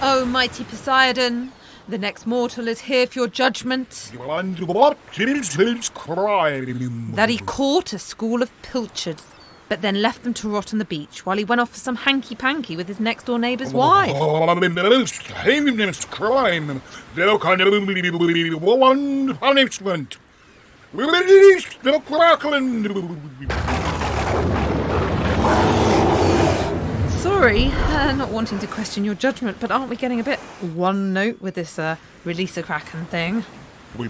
O mighty Poseidon, the next mortal is here for your judgment. That he caught a school of pilchards, but then left them to rot on the beach while he went off for some hanky-panky with his next-door neighbour's wife. Sorry, not wanting to question your judgment, but aren't we getting a bit one note with this release the Kraken thing? Well,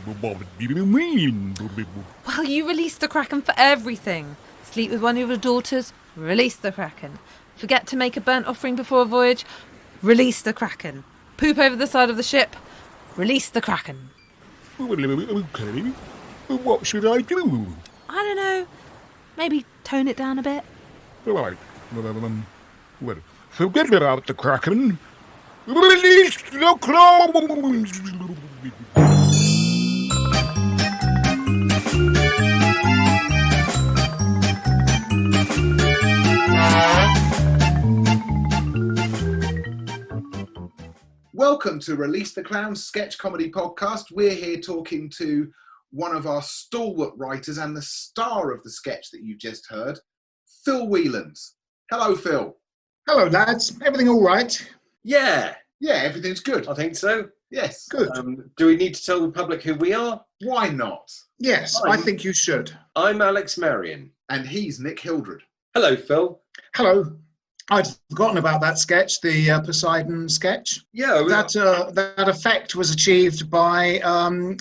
you release the Kraken for everything. Sleep with one of your daughters, release the Kraken. Forget to make a burnt offering before a voyage, release the Kraken. Poop over the side of the ship, release the Kraken. Okay, what should I do? I don't know, maybe tone it down a bit. Right, well, forget about the Kraken. Release the clowns! Welcome to Release the Clowns sketch comedy podcast. We're here talking to one of our stalwart writers and the star of the sketch that you just heard, Phil Whelans. Hello, Phil. Hello, lads. Everything all right? Yeah, everything's good. I think so. Yes. Good. Do we need to tell the public who we are? Why not? Yes, I think you should. I'm Alex Marion. And he's Nick Hildred. Hello, Phil. Hello. I'd forgotten about that sketch, the Poseidon sketch. Yeah. That effect was achieved by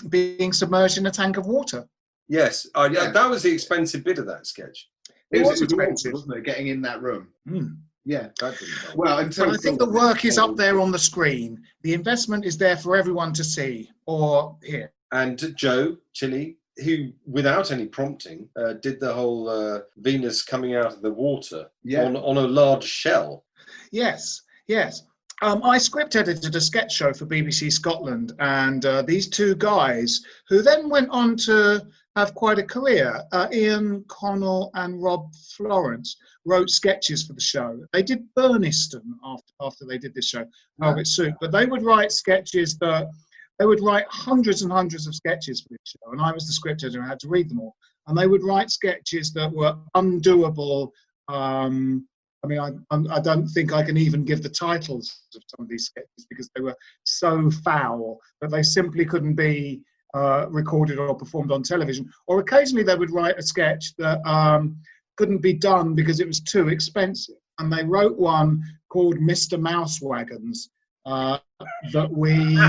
being submerged in a tank of water. Yes, that was the expensive bit of that sketch. It was expensive, wasn't it, getting in that room? Mm. Yeah. That didn't help. Well, But I think the work is up there on the screen. The investment is there for everyone to see or hear. And Joe Chili, who, without any prompting, did the whole Venus coming out of the water on a large shell. Yes. I script edited a sketch show for BBC Scotland, and these two guys, who then went on to have quite a career, Ian Connell and Rob Florence, wrote sketches for the show. They did Burniston after they did this show, Velvet Soup, but they would write sketches that they would write hundreds and hundreds of sketches for this show, and I was the script editor and I had to read them all. And they would write sketches that were undoable. I don't think I can even give the titles of some of these sketches because they were so foul that they simply couldn't be recorded or performed on television. Or occasionally they would write a sketch that couldn't be done because it was too expensive. And they wrote one called Mr. Mouse Wagons that we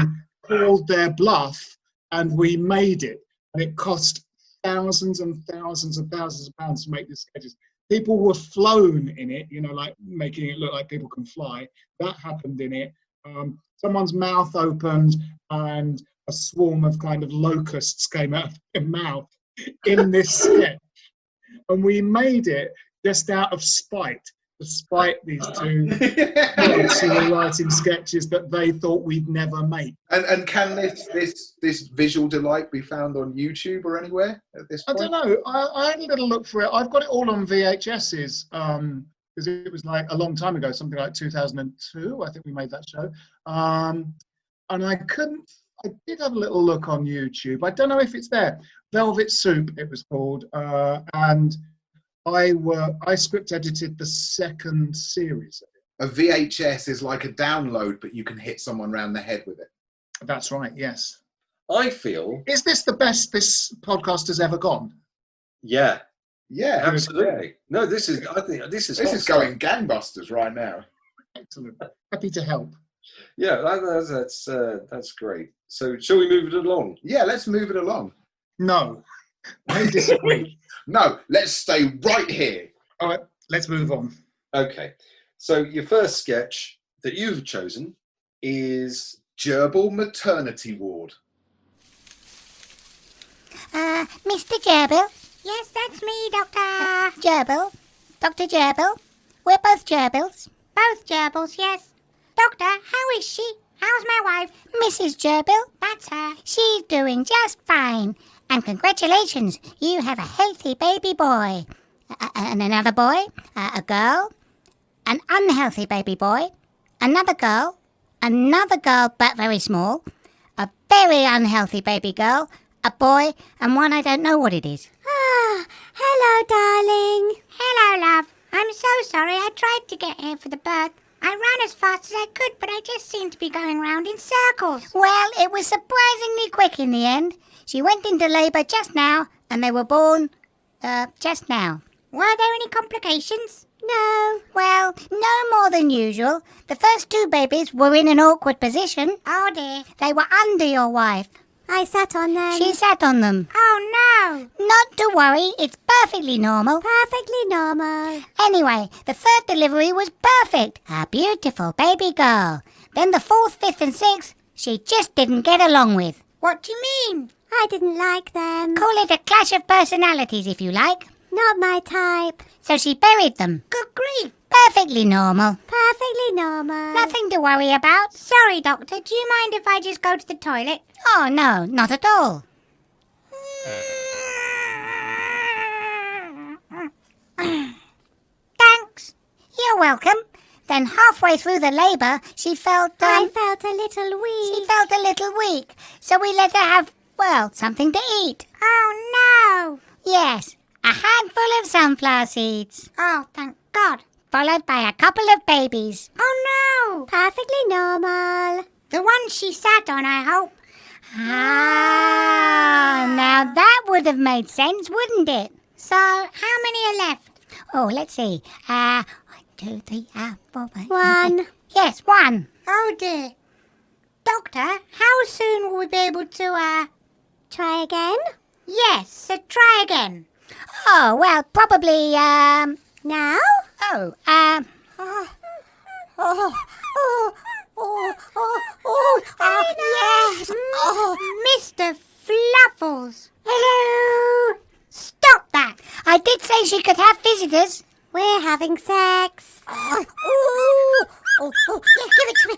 called their bluff, and we made it. And it cost thousands and thousands and thousands of pounds to make these sketches. People were flown in it, like making it look like people can fly. That happened in it. Someone's mouth opened and a swarm of kind of locusts came out of their mouth in this sketch. And we made it just out of spite, despite these two folks who were writing sketches that they thought we'd never make. And can this visual delight be found on YouTube or anywhere at this point? I don't know. I had a little look for it. I've got it all on VHSs because it was like a long time ago, something like 2002. I think we made that show. And I did have a little look on YouTube. I don't know if it's there. Velvet Soup, it was called. And I script edited the second series of it. A VHS is like a download, but you can hit someone round the head with it. That's right, yes. I feel... Is this the best this podcast has ever gone? Yeah. Yeah, absolutely. No, I think this is going gangbusters right now. Excellent. Happy to help. Yeah, that's great. So, shall we move it along? Yeah, let's move it along. No, I disagree. No, let's stay right here. All right, let's move on. Okay, so your first sketch that you've chosen is Gerbil Maternity Ward. Mr. Gerbil? Yes, that's me, Doctor. Gerbil? Dr. Gerbil? We're both Gerbils. Both Gerbils, yes. Doctor, how is she? How's my wife? Mrs. Gerbil? That's her. She's doing just fine. And congratulations, you have a healthy baby boy. And another boy, a girl, an unhealthy baby boy, another girl, another girl but very small, a very unhealthy baby girl, a boy, and one I don't know what it is. Ah, hello, darling. Hello, love. I'm so sorry. I tried to get here for the birth. I ran as fast as I could, but I just seemed to be going round in circles. Well, it was surprisingly quick in the end. She went into labour just now, and they were born, just now. Were there any complications? No. Well, no more than usual. The first two babies were in an awkward position. Oh, dear. They were under your wife. I sat on them. She sat on them. Oh, no. Not to worry, it's perfectly normal. Perfectly normal. Anyway, the third delivery was perfect. A beautiful baby girl. Then the fourth, fifth and sixth, she just didn't get along with. What do you mean? I didn't like them. Call it a clash of personalities if you like. Not my type. So she buried them. Good grief. Perfectly normal. Perfectly normal. Nothing to worry about. Sorry, Doctor. Do you mind if I just go to the toilet? Oh, no, not at all. Thanks. You're welcome. Then halfway through the labour, she felt, I felt a little weak. She felt a little weak. So we let her have, well, something to eat. Oh, no. Yes, a handful of sunflower seeds. Oh, thank God. Followed by a couple of babies. Oh, no. Perfectly normal. The one she sat on, I hope. Ah, now that would have made sense, wouldn't it? So, how many are left? Oh, let's see. 1, 2, 3, 4, 5. One. Yes, one. Oh, dear. Doctor, how soon will we be able to, try again? Yes, so try again. Oh, well, probably, Now? Yes. Mr. Fluffles. Hello. Stop that. I did say she could have visitors. We're having sex. Yeah, give it to me.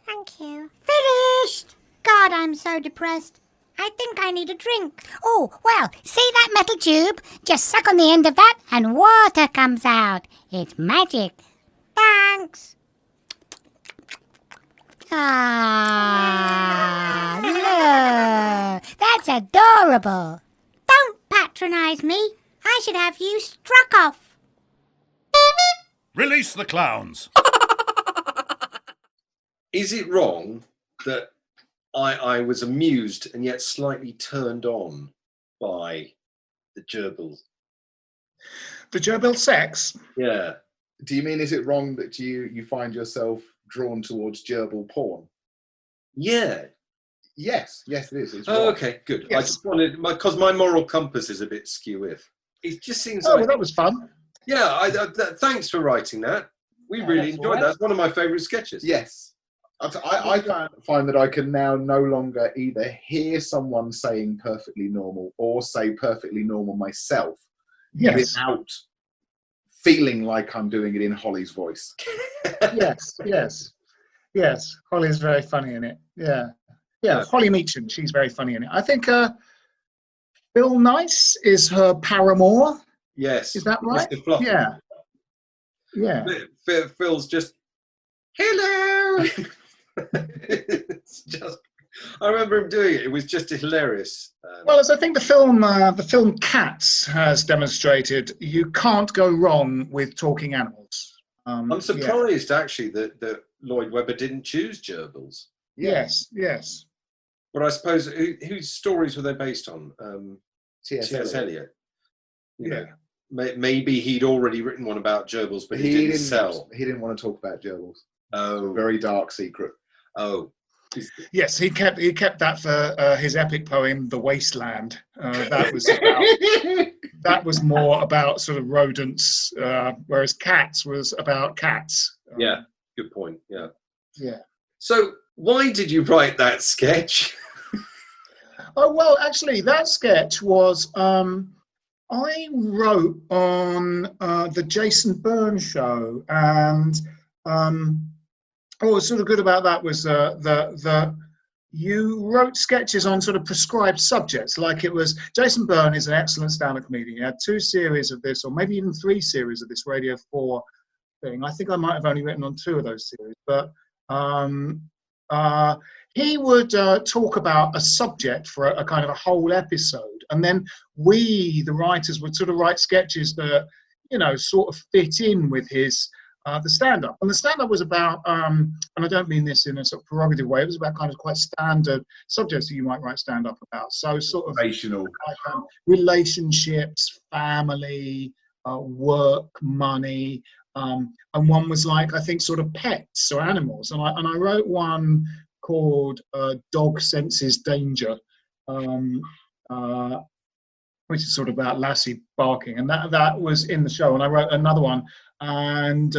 Thank you. Finished. God, I'm so depressed. I think I need a drink. Oh, well, see that metal tube? Just suck on the end of that and water comes out. It's magic. Thanks. Ah, look. That's adorable. Don't patronise me. I should have you struck off. Release the clowns. Is it wrong that I was amused and yet slightly turned on by the Gerbils? The Gerbil sex? Yeah. Do you mean, is it wrong that you find yourself drawn towards gerbil porn? Yeah. Yes, it is. It's Oh, wrong. okay, good. Yes. I just wanted, because my moral compass is a bit skew with. It just seems Oh, like, well, that was fun. yeah, thanks for writing that. We really that's all enjoyed right. that. It's one of my favourite sketches. Yes. I find that I can now no longer either hear someone saying perfectly normal or say perfectly normal myself Yes. without feeling like I'm doing it in Holly's voice. Yes. Holly's very funny in it. Yeah. Holly Meacham, she's very funny in it. I think Bill Nice is her paramour. Yes. Is that right? Mr. Fluff. Yeah. Phil's just, hello. It's just, I remember him doing it. It was just hilarious. Well, as I think the film Cats has demonstrated, you can't go wrong with talking animals. I'm surprised actually that Lloyd Webber didn't choose Gerbils. Yes. But I suppose whose stories were they based on? T.S. Eliot. You Yeah. know, maybe he'd already written one about Gerbils, but he didn't sell. He didn't want to talk about gerbils. Oh, Very dark secret. oh. Yes, he kept that for his epic poem, The Wasteland. That was more about sort of rodents, whereas Cats was about cats. Yeah, good point. Yeah. Yeah. So, why did you write that sketch? Oh well, actually, that sketch was I wrote on the Jason Byrne show, and what was sort of good about that was that you wrote sketches on sort of prescribed subjects. Like it was, Jason Byrne is an excellent stand-up comedian. He had 2 series of this, or maybe even 3 series of this Radio 4 thing. I think I might have only written on 2 of those series, but he would talk about a subject for a kind of a whole episode, and then we, the writers, would sort of write sketches that, sort of fit in with his the stand-up. And the stand-up was about, and I don't mean this in a sort of prerogative way, it was about kind of quite standard subjects that you might write stand-up about. So sort of relationships, family, work, money, and one was like, I think, sort of pets or animals. And I wrote one called Dog Senses Danger, which is sort of about Lassie barking, and that was in the show. And I wrote another one, and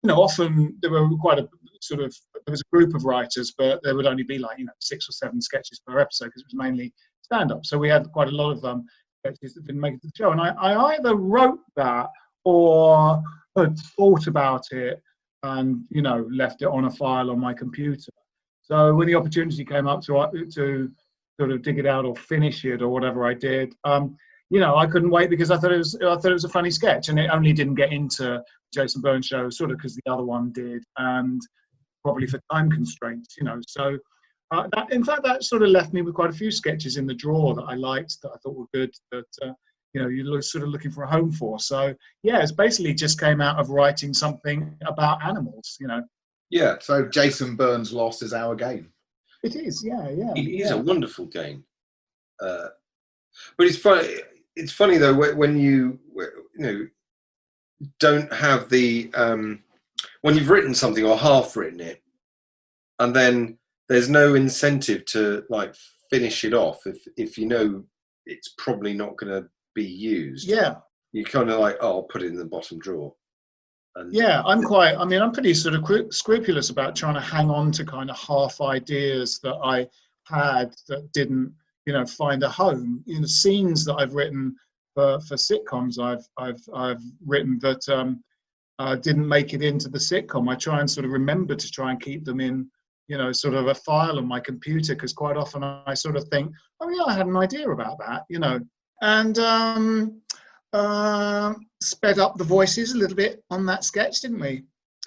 often there were there was a group of writers, but there would only be like 6 or 7 sketches per episode because it was mainly stand-up. So we had quite a lot of sketches that didn't make it to the show, and I either wrote that or had thought about it and left it on a file on my computer. So when the opportunity came up to sort of dig it out or finish it or whatever I did, I couldn't wait because I thought it was a funny sketch, and it only didn't get into Jason Bourne's show sort of because the other one did, and probably for time constraints, So that sort of left me with quite a few sketches in the drawer that I liked, that I thought were good, that you're sort of looking for a home for. So yeah, it's basically just came out of writing something about animals, Yeah. So Jason Bourne's Lost is our game. It is, yeah. It is a wonderful game, but it's funny. It's funny though when you don't have the when you've written something or half written it, and then there's no incentive to like finish it off if it's probably not going to be used. Yeah, you kind of like, I'll put it in the bottom drawer. And yeah, I'm pretty sort of scrupulous about trying to hang on to kind of half ideas that I had that didn't, find a home. Scenes that I've written for sitcoms, I've written that didn't make it into the sitcom. I try and sort of remember to try and keep them in, sort of a file on my computer, because quite often I sort of think, oh yeah, I had an idea about that, and sped up the voices a little bit on that sketch, didn't we?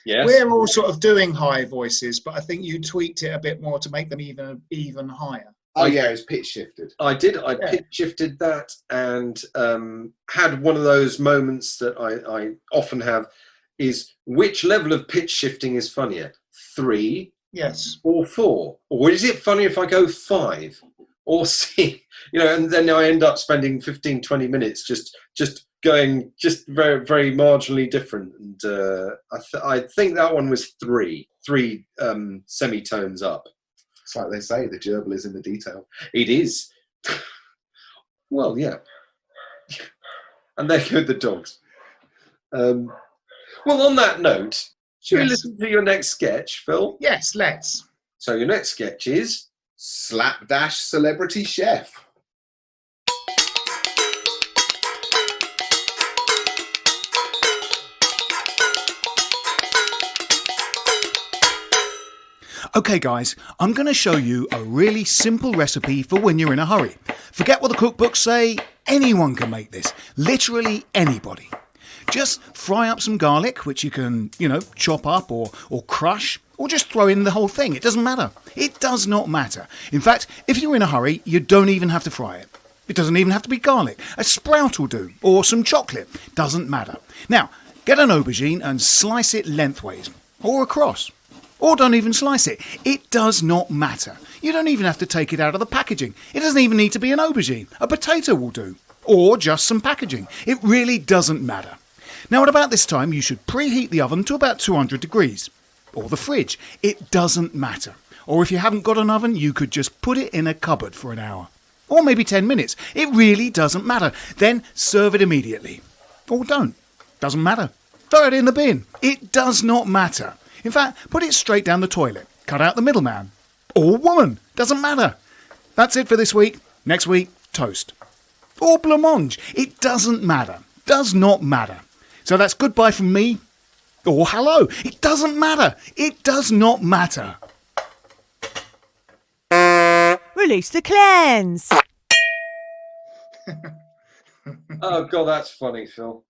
Yes. We're all sort of doing high voices, but I think you tweaked it a bit more to make them even higher. Oh yeah, it's pitch shifted. I did. I pitch shifted that, and had one of those moments that I often have, is which level of pitch shifting is funnier? 3, yes, or 4, or is it funny if I go 5 or 6? And then I end up spending 15-20 minutes just going very, very marginally different. And I think that one was 3 semitones up. It's like they say, the gerbil is in the detail. It is. Well, yeah. And there go the dogs. Well, on that note, should we listen to your next sketch, Phil? Yes, let's. So your next sketch is Slapdash Celebrity Chef. Okay guys, I'm going to show you a really simple recipe for when you're in a hurry. Forget what the cookbooks say, anyone can make this. Literally anybody. Just fry up some garlic, which you can, chop up or crush, or just throw in the whole thing. It doesn't matter. It does not matter. In fact, if you're in a hurry, you don't even have to fry it. It doesn't even have to be garlic. A sprout will do, or some chocolate. Doesn't matter. Now, get an aubergine and slice it lengthways, or across. Or don't even slice it. It does not matter. You don't even have to take it out of the packaging. It doesn't even need to be an aubergine. A potato will do. Or just some packaging. It really doesn't matter. Now at about this time you should preheat the oven to about 200 degrees. Or the fridge. It doesn't matter. Or if you haven't got an oven, you could just put it in a cupboard for an hour. Or maybe 10 minutes. It really doesn't matter. Then serve it immediately. Or don't. Doesn't matter. Throw it in the bin. It does not matter. In fact, put it straight down the toilet. Cut out the middleman. Or woman. Doesn't matter. That's it for this week. Next week, toast. Or blancmange. It doesn't matter. Does not matter. So that's goodbye from me. Or hello. It doesn't matter. It does not matter. Release the clans. Oh God, that's funny, Phil.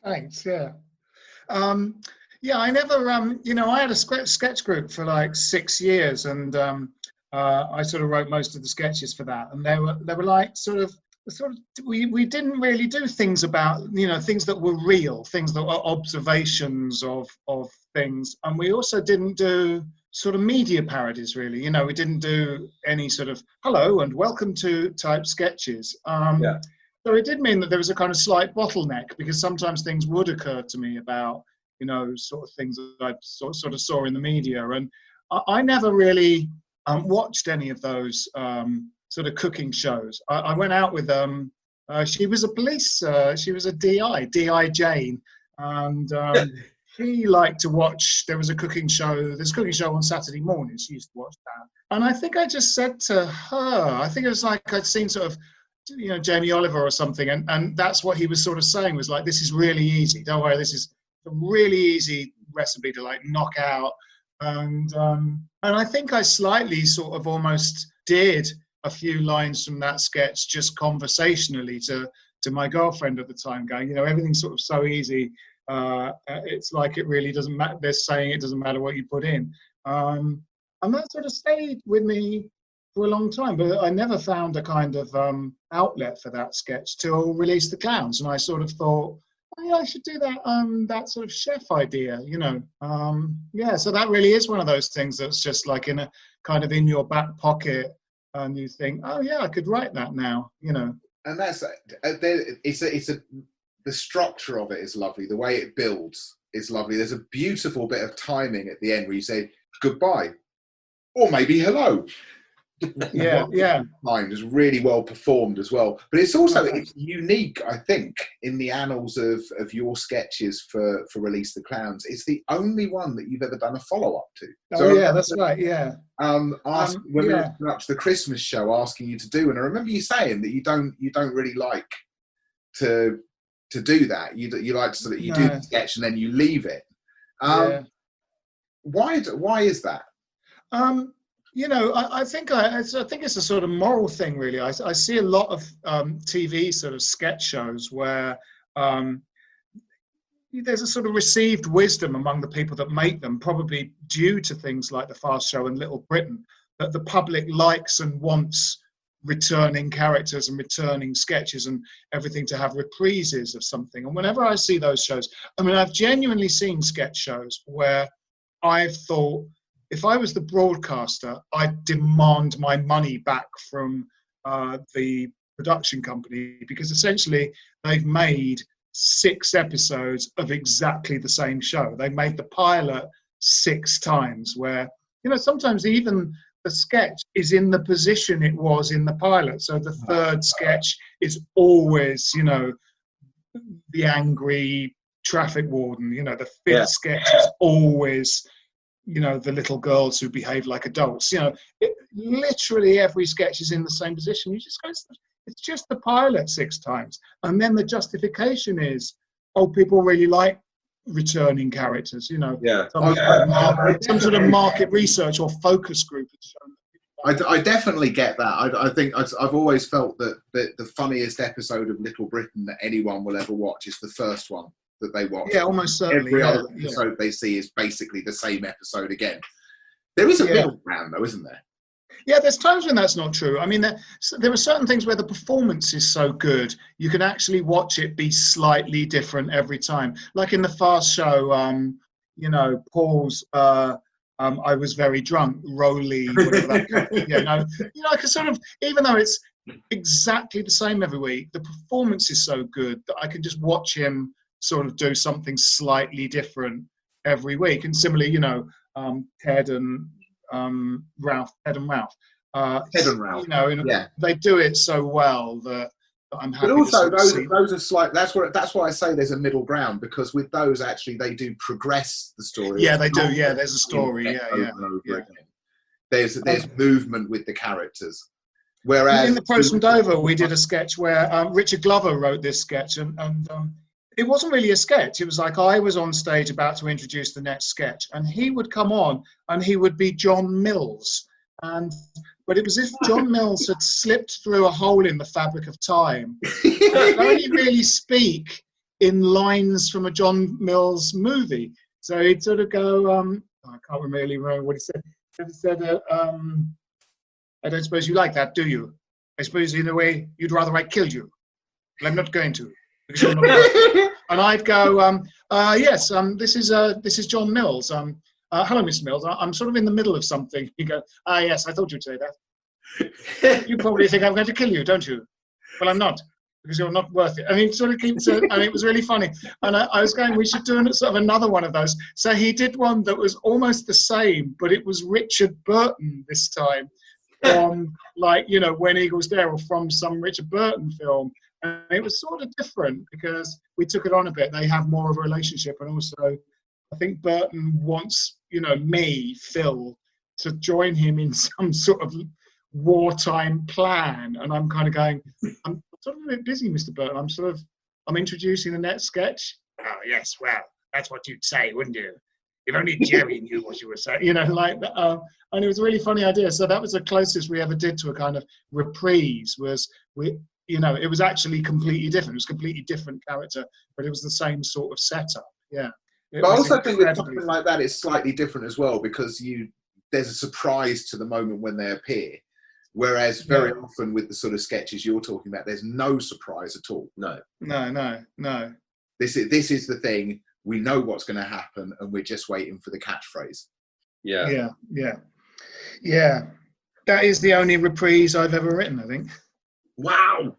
Thanks, yeah. Yeah, I never, I had a sketch group for like 6 years, and I sort of wrote most of the sketches for that. And they were like we didn't really do things about, things that were real, things that were observations of things. And we also didn't do sort of media parodies, really. We didn't do any sort of hello and welcome to type sketches. So it did mean that there was a kind of slight bottleneck, because sometimes things would occur to me about, sort of things that I sort of saw in the media. And I never really watched any of those sort of cooking shows. I went out with she was a police, she was a DI Jane, and she liked to watch, there's a cooking show on Saturday mornings, she used to watch that. And I think I just said to her, I think it was like I'd seen sort of, Jamie Oliver or something, and that's what he was sort of saying, was like, this is really easy, don't worry, this is a really easy recipe to like knock out. And I think I slightly sort of almost did a few lines from that sketch just conversationally to my girlfriend at the time, going, everything's sort of so easy, it's like it really doesn't matter, they're saying it doesn't matter what you put in, and that sort of stayed with me for a long time. But I never found a kind of outlet for that sketch till Release the Clowns, and I sort of thought, oh, yeah, I should do that sort of chef idea, so that really is one of those things that's just like in a kind of in your back pocket, and you think, oh yeah, I could write that now, And that's the structure of it is lovely. The way it builds is lovely. There's a beautiful bit of timing at the end where you say goodbye, or maybe hello. Yeah. Time is really well performed as well. But it's also it's unique, I think, in the annals of your sketches for Release the Clowns. It's the only one that you've ever done a follow-up to. That's right. Yeah. When we were up to the Christmas show, asking you to do, and I remember you saying that you don't really like to do that. You like to sort of do the sketch and then you leave it. Why is that? I think it's a sort of moral thing, really. I see a lot of TV sort of sketch shows where there's a sort of received wisdom among the people that make them, probably due to things like The Fast Show and Little Britain, that the public likes and wants returning characters and returning sketches and everything to have reprises of something. And whenever I see those shows, I've genuinely seen sketch shows where I've thought, if I was the broadcaster, I'd demand my money back from the production company, because essentially they've made 6 episodes of exactly the same show. They made the pilot 6 times, where, sometimes even the sketch is in the position it was in the pilot. So the 3rd sketch is always, the angry traffic warden. The 5th sketch is always, the little girls who behave like adults. Literally every sketch is in the same position. You just go, it's just the pilot 6 times. And then the justification is, people really like returning characters, some sort of market research or focus group. I definitely get that. I think I've always felt that the funniest episode of Little Britain that anyone will ever watch is the first one that they watch. Yeah, almost certainly. Every other episode they see is basically the same episode again. There is a middle ground, though, isn't there? Yeah, there's times when that's not true. There are certain things where the performance is so good, you can actually watch it be slightly different every time. Like in The Fast Show, Paul's I was very drunk, Rolly, whatever that I can sort of, even though it's exactly the same every week, the performance is so good that I can just watch him sort of do something slightly different every week. And similarly, Ted and Ralph. They do it so well that I'm happy. But also, to those are slight. That's why I say there's a middle ground, because with those actually they do progress the story. Yeah, they do. Yeah, there's a story. Yeah. There's movement with the characters. Whereas in The Pros from Dover, we did a sketch where Richard Glover wrote this sketch, and it wasn't really a sketch. It was like I was on stage about to introduce the next sketch, and he would come on and he would be John Mills. But it was as if John Mills had slipped through a hole in the fabric of time. He could only really speak in lines from a John Mills movie. So he'd sort of go, I can't really remember what he said. He said, I don't suppose you like that, do you? I suppose in a way you'd rather I killed you. But I'm not going to, because you're not worth. And I'd go, yes, this is John Mills. Hello, Mr. Mills. I'm sort of in the middle of something. You go, yes, I thought you'd say that. You probably think I'm going to kill you, don't you? Well, I'm not, because you're not worth it. And he sort of keeps it, and it was really funny. And I was going, we should do sort of another one of those. So he did one that was almost the same, but it was Richard Burton this time, from When Eagles Dare, or from some Richard Burton film. And it was sort of different because we took it on a bit. They have more of a relationship, and also I think Burton wants, me, Phil, to join him in some sort of wartime plan. And I'm kind of going, I'm sort of a bit busy, Mr. Burton. I'm introducing the next sketch. Oh, yes, well, that's what you'd say, wouldn't you? If only Jerry knew what you were saying, like that. And it was a really funny idea. So that was the closest we ever did to a kind of reprise, it was actually completely different. It was a completely different character, but it was the same sort of setup. Yeah. But I also think with something like that, it's slightly different as well, because there's a surprise to the moment when they appear. Whereas very often with the sort of sketches you're talking about, there's no surprise at all. No. This is the thing. We know what's going to happen, and we're just waiting for the catchphrase. Yeah. That is the only reprise I've ever written, I think. Wow.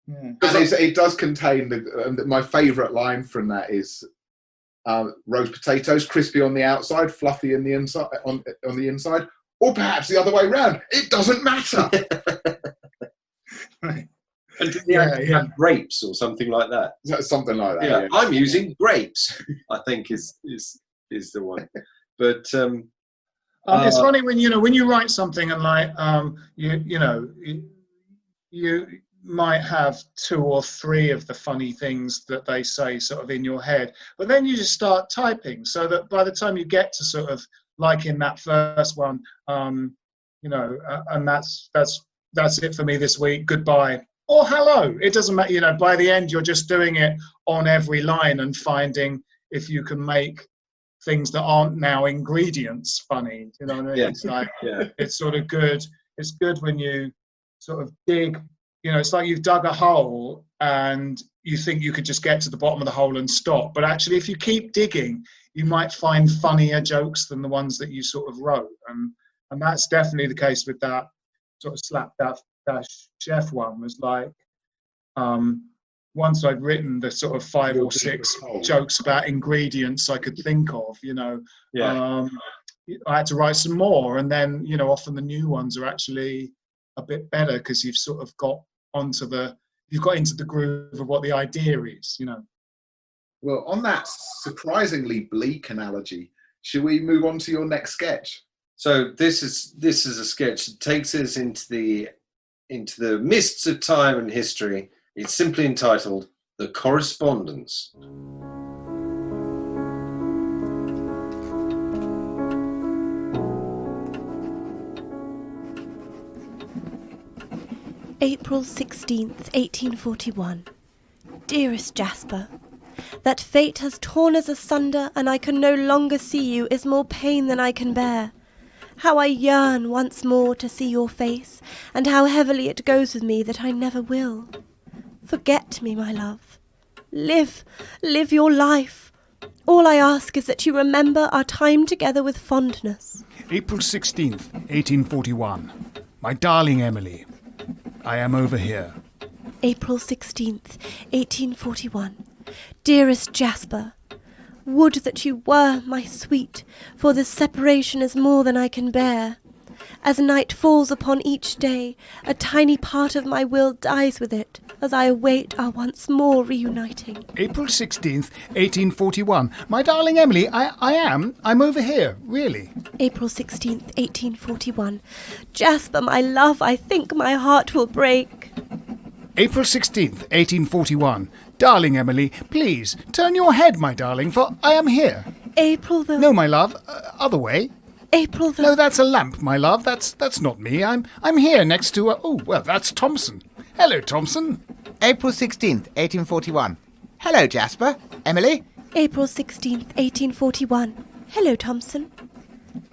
Yeah. And it does contain my favourite line from that is roast potatoes, crispy on the outside, fluffy in the inside, on the inside, or perhaps the other way round. It doesn't matter. Right. And have grapes or something like that. Something like that. Yeah. I'm using grapes, I think is the one. But it's funny when you write something and you might have 2 or 3 of the funny things that they say sort of in your head, but then you just start typing, so that by the time you get to sort of like in that first one, and that's it for me this week. Goodbye. Or hello. It doesn't matter. By the end, you're just doing it on every line and finding if you can make things that aren't now ingredients funny. You know what I mean? Yeah. It's like, it's sort of good. It's good when you sort of dig, it's like you've dug a hole and you think you could just get to the bottom of the hole and stop. But actually, if you keep digging, you might find funnier jokes than the ones that you sort of wrote. And that's definitely the case with that sort of Slapdash chef one. Was like, once I'd written the sort of 5 or 6 jokes about ingredients I could think of, I had to write some more. And then, often the new ones are actually a bit better because you've sort of got into the groove of what the idea is, Well, on that surprisingly bleak analogy, should we move on to your next sketch? So this is a sketch that takes us into the mists of time and history. It's simply entitled The Correspondents. April 16th, 1841. Dearest Jasper, that fate has torn us asunder and I can no longer see you is more pain than I can bear. How I yearn once more to see your face, and how heavily it goes with me that I never will. Forget me, my love. Live your life. All I ask is that you remember our time together with fondness. April 16th, 1841. My darling Emily, I am over here. April 16th, 1841. Dearest Jasper, would that you were my sweet, for this separation is more than I can bear. As night falls upon each day, a tiny part of my will dies with it, as I await our once more reuniting. April 16th, 1841. My darling Emily, I'm over here, really. April 16th, 1841. Jasper, my love, I think my heart will break. April 16th, 1841. Darling Emily, please, turn your head, my darling, for I am here. April the... No, my love, other way. April the... No, that's a lamp, my love, that's not me. I'm here next to... that's Thompson. Hello, Thompson. April 16th, 1841. Hello, Jasper. Emily? April 16th, 1841. Hello, Thompson.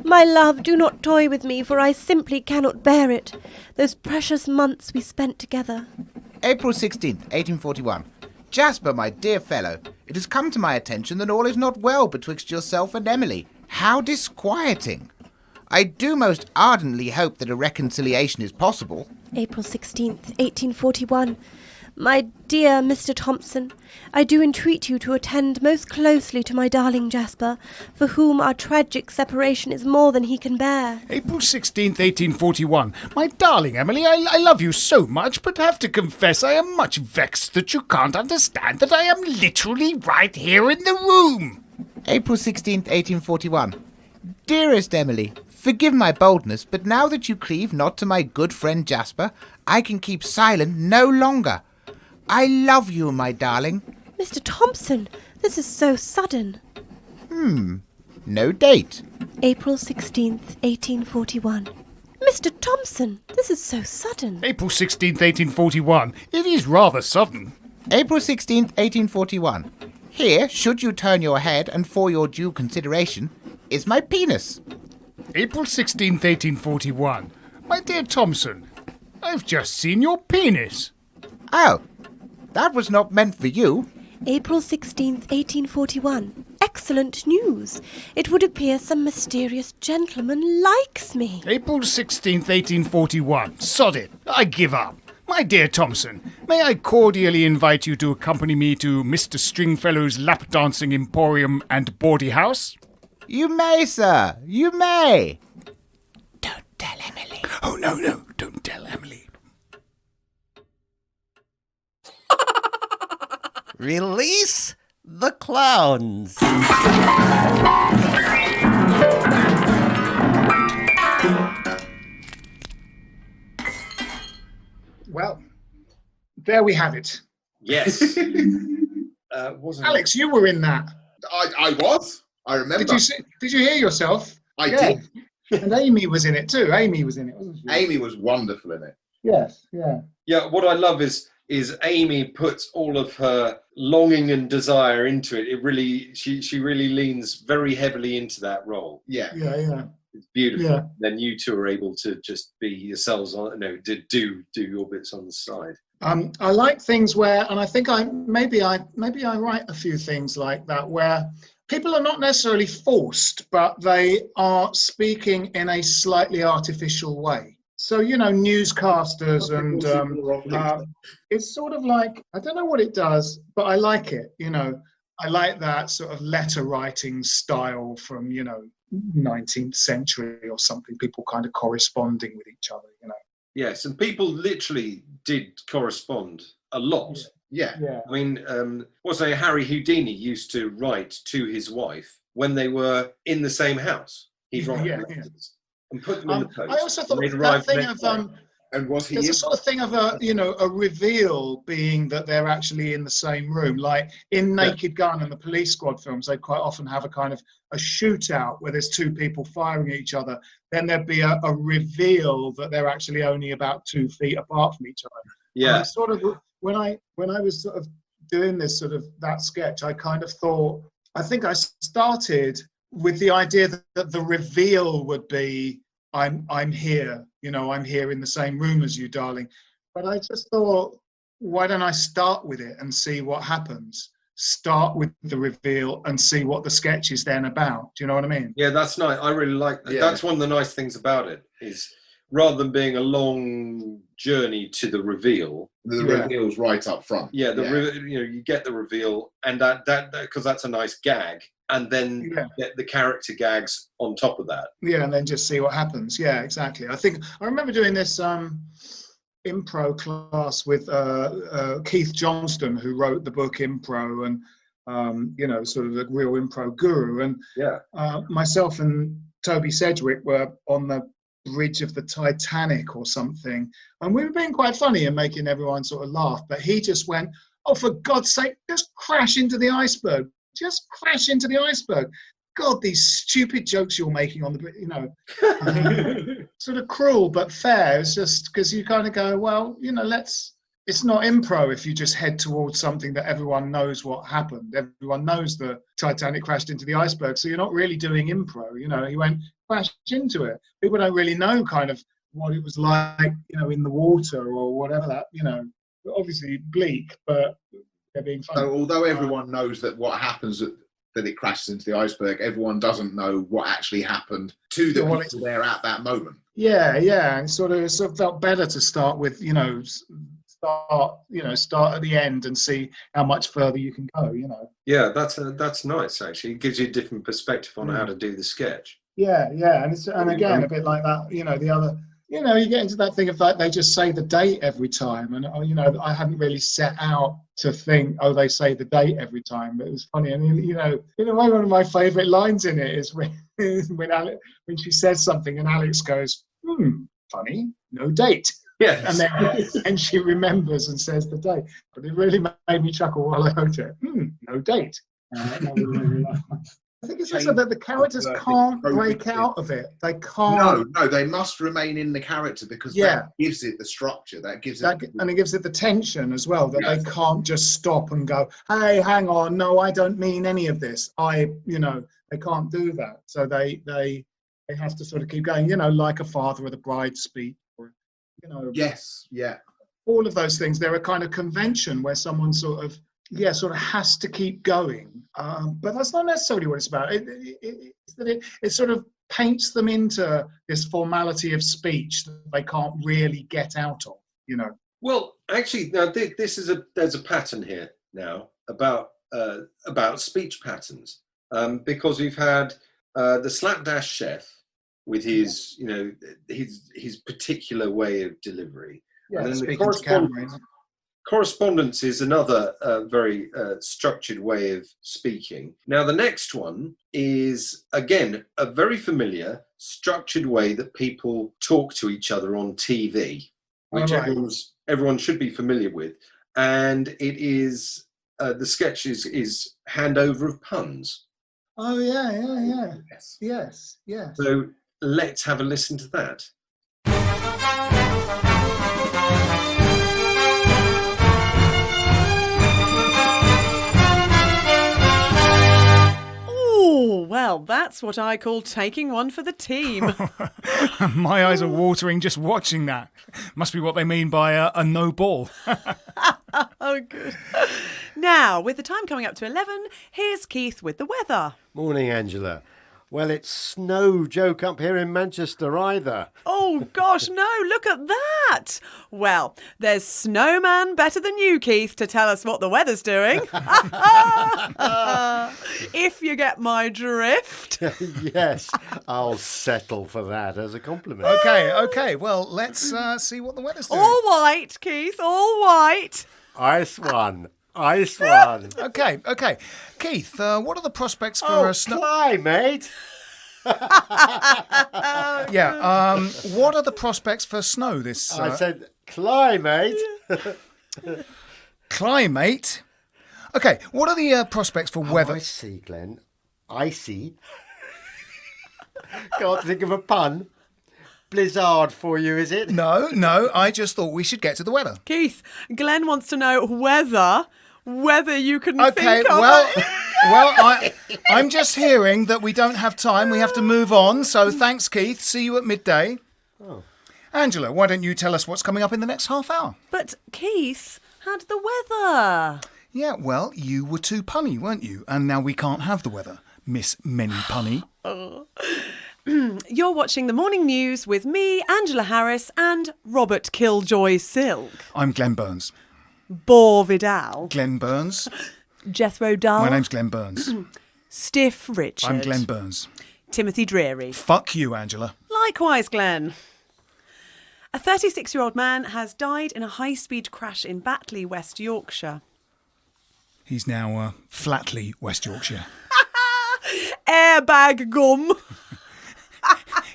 My love, do not toy with me, for I simply cannot bear it. Those precious months we spent together. April 16th, 1841. Jasper, my dear fellow, it has come to my attention that all is not well betwixt yourself and Emily. How disquieting. I do most ardently hope that a reconciliation is possible. April 16th, 1841. My dear Mr. Thompson, I do entreat you to attend most closely to my darling Jasper, for whom our tragic separation is more than he can bear. April 16th, 1841. My darling Emily, I love you so much, but have to confess I am much vexed that you can't understand that I am literally right here in the room. April 16th, 1841. Dearest Emily, forgive my boldness, but now that you cleave not to my good friend Jasper, I can keep silent no longer. I love you, my darling. Mr. Thompson, this is so sudden. No date. April 16th, 1841. Mr. Thompson, this is so sudden. April 16th, 1841. It is rather sudden. April 16th, 1841. Here, should you turn your head and for your due consideration, is my penis. April 16th, 1841. My dear Thompson, I've just seen your penis. Oh, that was not meant for you. April 16th, 1841. Excellent news. It would appear some mysterious gentleman likes me. April 16th, 1841. Sod it. I give up. My dear Thompson, may I cordially invite you to accompany me to Mr. Stringfellow's lap dancing emporium and bawdy house? You may, sir. You may. Don't tell Emily. Oh, no, don't tell Emily. Release the clowns. Well, there we have it. Yes. Wasn't Alex, you were in that. I was. I remember. Did you hear yourself? I did. And Amy was in it too. Amy was in it, wasn't she? Amy was wonderful in it. Yes, yeah. Yeah, what I love is Amy puts all of her longing and desire into it. It really, she really leans very heavily into that role. Yeah. It's beautiful. Yeah. Then you two are able to just be yourselves on. No, do your bits on the side. I like things where, and I think maybe I write a few things like that where people are not necessarily forced, but they are speaking in a slightly artificial way. So, newscasters and it's sort of like, I don't know what it does, but I like it. I like that sort of letter writing style from, 19th century or something, people kind of corresponding with each other, Yes, and people literally did correspond a lot. Yeah. I mean, Harry Houdini used to write to his wife when they were in the same house. He'd write letters and put them in the post. I also thought that thing of and was he? There's a sort of thing of a reveal being that they're actually in the same room. Like in Naked Gun and the Police Squad films, they quite often have a kind of a shootout where there's two people firing at each other. Then there'd be a reveal that they're actually only about 2 feet apart from each other. Yeah. And sort of when I was sort of doing this sort of that sketch, I kind of thought, I think I started with the idea that the reveal would be I'm here, I'm here in the same room as you, darling. But I just thought, why don't I start with it and see what happens? Start with the reveal and see what the sketch is then about. Do you know what I mean? Yeah, that's nice. I really like that. Yeah. That's one of the nice things about it is rather than being a long journey to the reveal. The reveal's right up front. Yeah, you get the reveal, and that because that's a nice gag, and then get the character gags on top of that. Yeah, and then just see what happens. Yeah, exactly. I remember doing this impro class with Keith Johnston, who wrote the book Impro, and sort of a real impro guru. And myself and Toby Sedgwick were on the bridge of the Titanic or something, and we were being quite funny and making everyone sort of laugh, but he just went, oh, for God's sake, just crash into the iceberg, God, these stupid jokes you're making on the sort of cruel but fair. It's just because you kind of go, well, let's it's not improv if you just head towards something that everyone knows what happened. Everyone knows the Titanic crashed into the iceberg, so you're not really doing improv. He went crashed into it. People don't really know kind of what it was like, in the water or whatever that, obviously bleak, but they're being funny. So although everyone knows that what happens that it crashes into the iceberg, everyone doesn't know what actually happened to the people there at that moment. Yeah, and sort of felt better to start with, start at the end and see how much further you can go. Yeah, that's nice actually. It gives you a different perspective on how to do the sketch. Yeah, and again a bit like that. The other. You get into that thing of like they just say the date every time, and I hadn't really set out to think, they say the date every time, but it was funny. And one of my favourite lines in it is when she says something and Alex goes, funny, no date. Yes. And then and she remembers and says the date. But it really made me chuckle while I wrote it. No date. I think it's also that the characters can't break out of it. They can't. No, they must remain in the character because that gives it the structure. And it gives it the tension as well. That they can't just stop and go, "Hey, hang on, no, I don't mean any of this." They can't do that. So they have to sort of keep going. Like a father of the bride speech, or Yes, yeah. All of those things. They're a kind of convention where someone sort of has to keep going. But that's not necessarily what it's about. It sort of paints them into this formality of speech that they can't really get out of, Well, actually, now there's a pattern here now about speech patterns, because we've had the Slapdash chef with his his particular way of delivery, and then the correspondence is another very structured way of speaking. Now, the next one is, again, a very familiar, structured way that people talk to each other on TV, which everyone should be familiar with. And it is, the sketch is handover of puns. Oh, yeah. Yes. So let's have a listen to that. Well, that's what I call taking one for the team. My eyes are watering just watching that. Must be what they mean by a no ball. Oh, good. Now, with the time coming up to 11, here's Keith with the weather. Morning, Angela. Well, it's no joke up here in Manchester either. Oh, gosh, no, look at that. Well, there's Snowman better than you, Keith, to tell us what the weather's doing. If you get my drift. Yes, I'll settle for that as a compliment. Okay. Well, let's see what the weather's doing. All white, Keith, all white. Ice one. Okay. Keith, what are the prospects for a snow... climate? Yeah, what are the prospects for snow this... I said climate. Climate? Okay, what are the prospects for weather... I see, Glenn. I see. Can't think of a pun. Blizzard for you, is it? No, I just thought we should get to the weather. Keith, Glenn wants to know whether you can think of I'm just hearing that we don't have time. We have to move on. So thanks, Keith. See you at midday. Oh. Angela, why don't you tell us what's coming up in the next half hour? But Keith had the weather. Yeah, well, you were too punny, weren't you? And now we can't have the weather, Miss Many Punny. You're watching the morning news with me, Angela Harris, and Robert Killjoy Silk. I'm Glenn Burns. Bore Vidal. Glenn Burns. Jethro Dull. My name's Glenn Burns. Stiff Richard. I'm Glenn Burns. Timothy Dreary. Fuck you, Angela. Likewise, Glenn. A 36-year-old man has died in a high-speed crash in Batley, West Yorkshire. He's now Flatley, West Yorkshire. Airbag gum.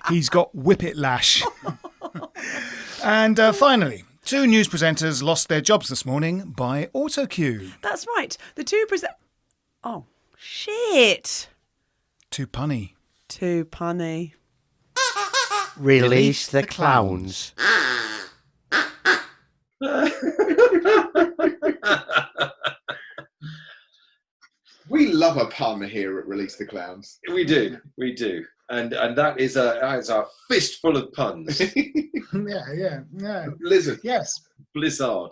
He's got whippet lash. And finally, 2 news presenters lost their jobs this morning by autocue. That's right. The 2 Oh, shit. Too punny. Too punny. Release the clowns. We love a pun here at Release the Clowns. We do, and that is a fistful of puns. yeah. Blizzard. Yes. Blizzard.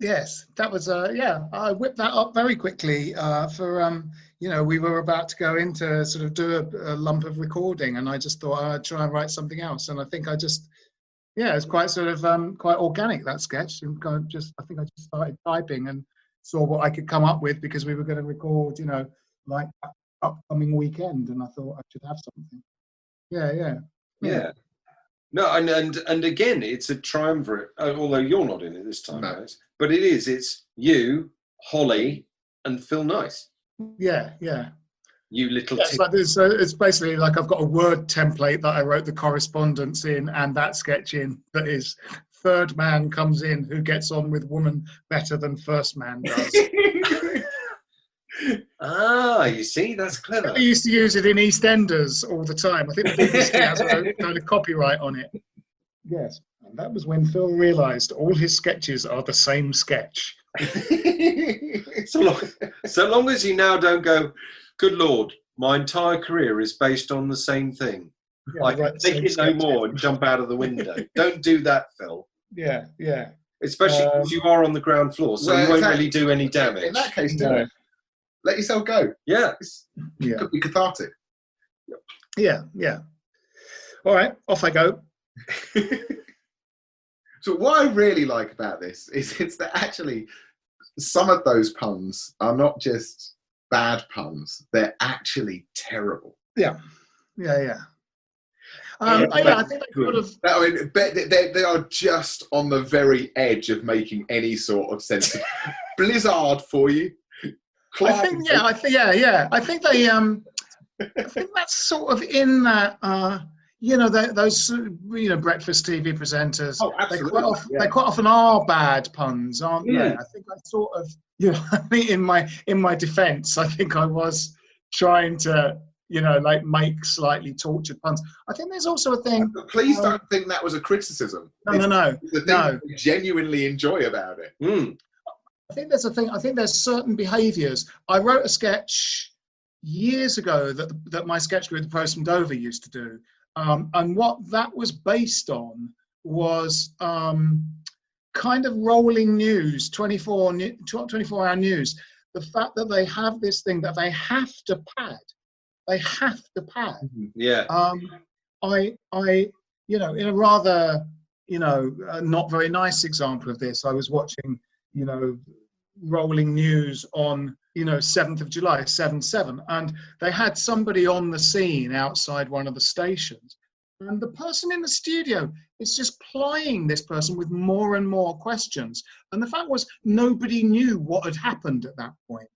Yes, that was I whipped that up very quickly for we were about to go in to sort of do a lump of recording, and I just thought I'd try and write something else, and I think it's quite sort of quite organic, that sketch, and I think I just started typing and saw what I could come up with, because we were going to record like upcoming weekend, and I thought I should have something. Yeah. No, and again, it's a triumvirate. Although you're not in it this time, guys, but it's you, Holly, and Phil Nice. Yeah. You little. It's like this. It's basically like I've got a Word template that I wrote the correspondence in, and that sketch in. That is, third man comes in who gets on with woman better than first man does. You see, that's clever. I used to use it in EastEnders all the time. I think the BBC has a kind of copyright on it. Yes, and that was when Phil realised all his sketches are the same sketch. so long as you now don't go, good Lord, my entire career is based on the same thing. Yeah, I can take it no more and jump out of the window. Don't do that, Phil. Yeah. Especially because you are on the ground floor, so you won't really do any damage. In that case, do it. Let yourself go. Yeah. It could be cathartic. Yeah. All right, off I go. So what I really like about this is it's that actually some of those puns are not just bad puns, they're actually terrible. Yeah. I think they could have. I mean, they are just on the very edge of making any sort of sense. Blizzard for you. I think they. I think that's sort of in that. Those breakfast TV presenters. Oh, absolutely. They quite often are bad puns, aren't they? I think I sort of, I think in my defence, I think I was trying to, make slightly tortured puns. I think there's also a thing. Please don't think that was a criticism. No. The thing we genuinely enjoy about it. I think there's a thing. I think there's certain behaviours. I wrote a sketch years ago that my sketch group, the Pros from Dover, used to do. And what that was based on was kind of rolling news, 24-hour news. The fact that they have this thing that they have to pad. They have to pad. Yeah. In a rather, not very nice example of this, I was watching, rolling news on 7th of July, 7/7, and they had somebody on the scene outside one of the stations, and the person in the studio is just plying this person with more and more questions, and the fact was nobody knew what had happened at that point,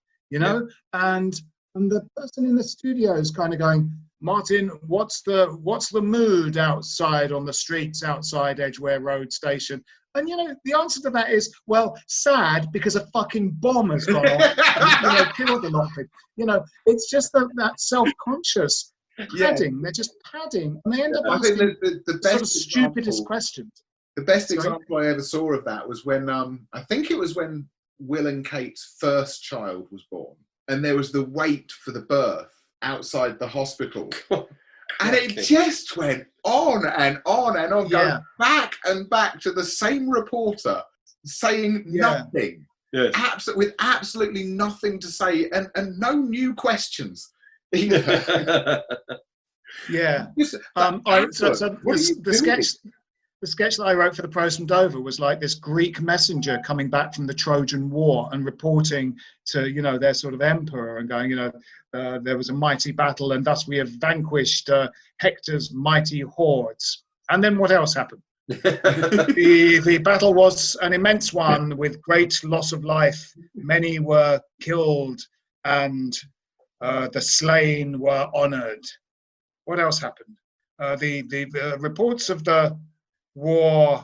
and the person in the studio is kind of going, Martin, what's the mood outside on the streets outside Edgware Road station? And the answer to that is, well, sad because a fucking bomb has gone off and killed a lot of people. It's just that self-conscious padding. Yeah. They're just padding, and they end up asking the best sort of stupidest questions. The best example I ever saw of that was when I think it was when Will and Kate's first child was born, and there was the wait for the birth outside the hospital. And it just went on and on and on, going back and back to the same reporter saying nothing, with absolutely nothing to say, and no new questions. Yeah. The sketch that I wrote for the Pros from Dover was like this Greek messenger coming back from the Trojan War and reporting to, their sort of emperor and going, there was a mighty battle and thus we have vanquished Hector's mighty hordes. And then what else happened? The battle was an immense one with great loss of life. Many were killed and the slain were honoured. What else happened? The reports of the war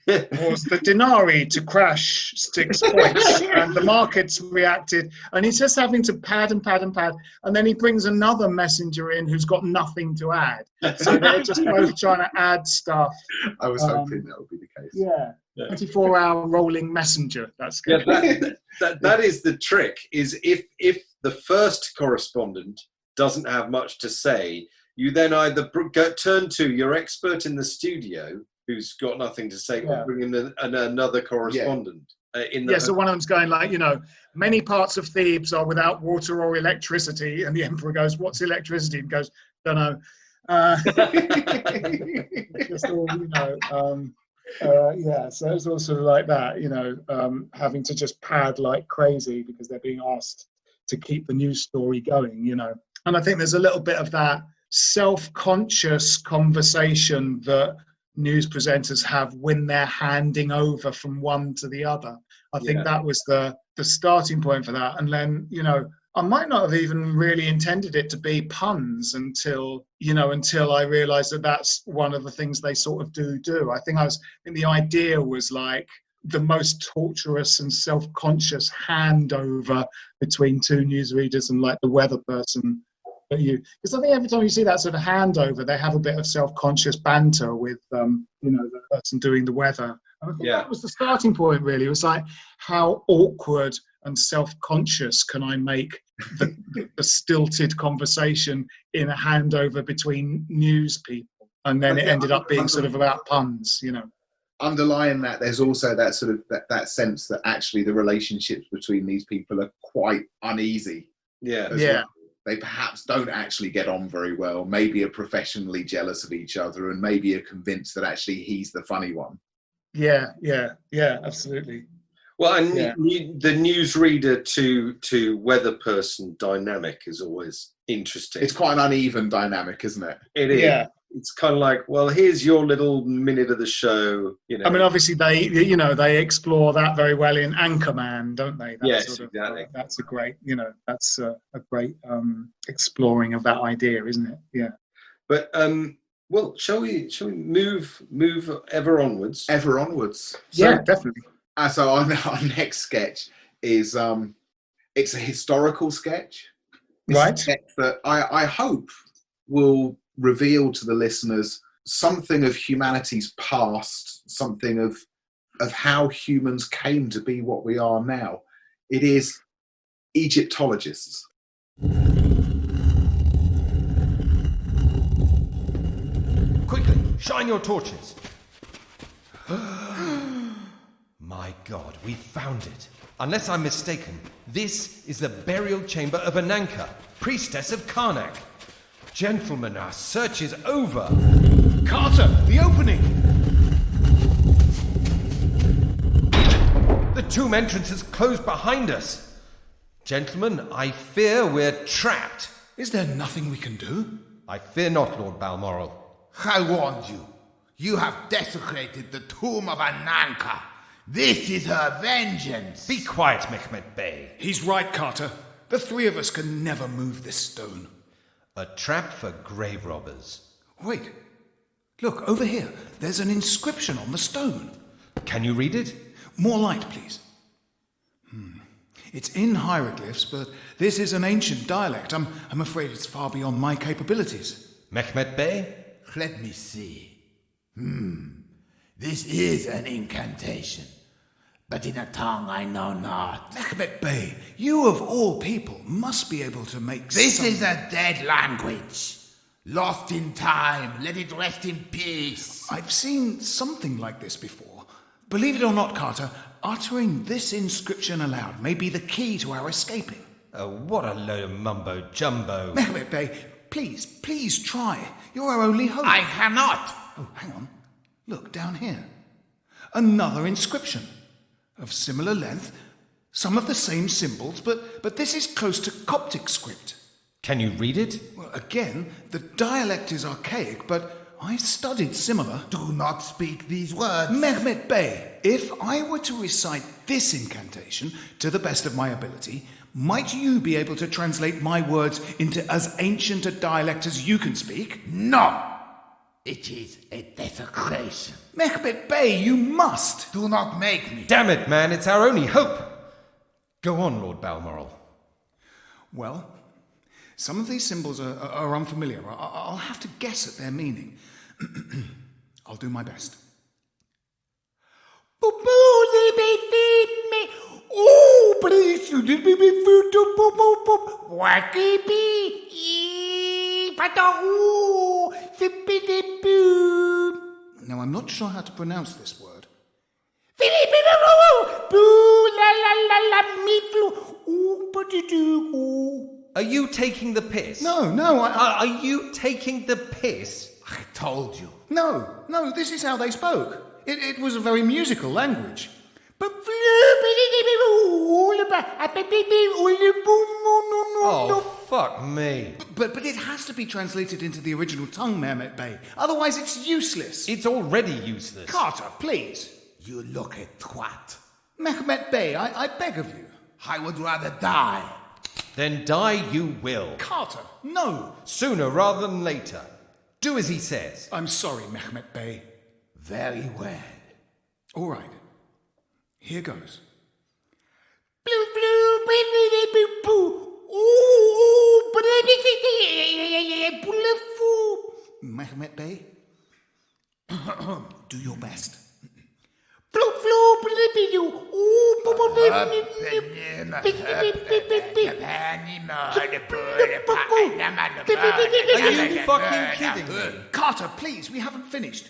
was the denarii to crash 6 points, and the markets reacted, and he's just having to pad and pad and pad, and then he brings another messenger in who's got nothing to add. So they're just both trying to add stuff. I was hoping that would be the case. Yeah. 24-hour rolling messenger. That's good. That is the trick. Is if the first correspondent doesn't have much to say, you then either turn to your expert in the studio who's got nothing to say, or bring in another correspondent. So one of them's going like, many parts of Thebes are without water or electricity, and the emperor goes, "What's electricity?" And goes, "Don't know." Just all, so it's also like that, having to just pad like crazy because they're being asked to keep the news story going, And I think there's a little bit of that self-conscious conversation that news presenters have when they're handing over from one to the other. I think that was the starting point for that. And then, I might not have even really intended it to be puns until I realized that that's one of the things they sort of do. I think the idea was like the most torturous and self-conscious handover between two newsreaders and like the weather person. Because I think every time you see that sort of handover, they have a bit of self-conscious banter with, the person doing the weather. And I think that was the starting point, really. It was like, how awkward and self-conscious can I make the stilted conversation in a handover between news people? And then it ended up being sort of about puns, Underlying that, there's also that sort of that sense that actually the relationships between these people are quite uneasy. Well. They perhaps don't actually get on very well, maybe are professionally jealous of each other, and maybe are convinced that actually he's the funny one. Yeah, absolutely. Well, and the newsreader to weather person dynamic is always interesting. It's quite an uneven dynamic, isn't it? It is. Yeah. It's kind of like, well, here's your little minute of the show. I mean, obviously they explore that very well in Anchorman, don't they? Exactly. That's a great, that's a great exploring of that idea, isn't it? Yeah. But well, shall we move ever onwards? Ever onwards. Yeah, definitely. So our next sketch is it's a historical sketch. Right. A sketch that I hope will reveal to the listeners something of humanity's past, something of how humans came to be what we are now. It is Egyptologists. Quickly, shine your torches. My God, we found it. Unless I'm mistaken, this is the burial chamber of Ananka, priestess of Karnak. Gentlemen, our search is over. Carter, the opening! The tomb entrance is closed behind us. Gentlemen, I fear we're trapped. Is there nothing we can do? I fear not, Lord Balmoral. I warned you. You have desecrated the tomb of Ananka. This is her vengeance. Be quiet, Mehmet Bey. He's right, Carter. The three of us can never move this stone. A trap for grave robbers. Wait. Look, over here. There's an inscription on the stone. Can you read it? More light, please. It's in hieroglyphs, but this is an ancient dialect. I'm afraid it's far beyond my capabilities. Mehmet Bey? Let me see. This is an incantation, but in a tongue I know not. Mehmet Bey, you of all people must be able to make This is a dead language. Lost in time, let it rest in peace. I've seen something like this before. Believe it or not, Carter, uttering this inscription aloud may be the key to our escaping. What a load of mumbo-jumbo. Mehmet Bey, please try. You're our only hope. I cannot. Oh, hang on. Look, down here. Another inscription. Of similar length, some of the same symbols, but this is close to Coptic script. Can you read it? Well, again, the dialect is archaic, but I studied similar. Do not speak these words. Mehmet Bey, if I were to recite this incantation to the best of my ability, might you be able to translate my words into as ancient a dialect as you can speak? No! It is a desecration. Mehmet Bey, you must. Do not make me. Damn it, man, it's our only hope. Go on, Lord Balmoral. Well, some of these symbols are unfamiliar. I'll have to guess at their meaning. I'll do my best. Now, I'm not sure how to pronounce this word. Are you taking the piss? No, Are you taking the piss? I told you. No, this is how they spoke. It was a very musical language. Oh, fuck me. But it has to be translated into the original tongue, Mehmet Bey. Otherwise, it's useless. It's already useless. Carter, please. You look a twat. Mehmet Bey, I beg of you. I would rather die. Then die you will. Carter, no. Sooner rather than later. Do as he says. I'm sorry, Mehmet Bey. Very well. All right. Here goes. Mehmet Bey, do your best. Are you fucking kidding me? Carter, please, we haven't finished.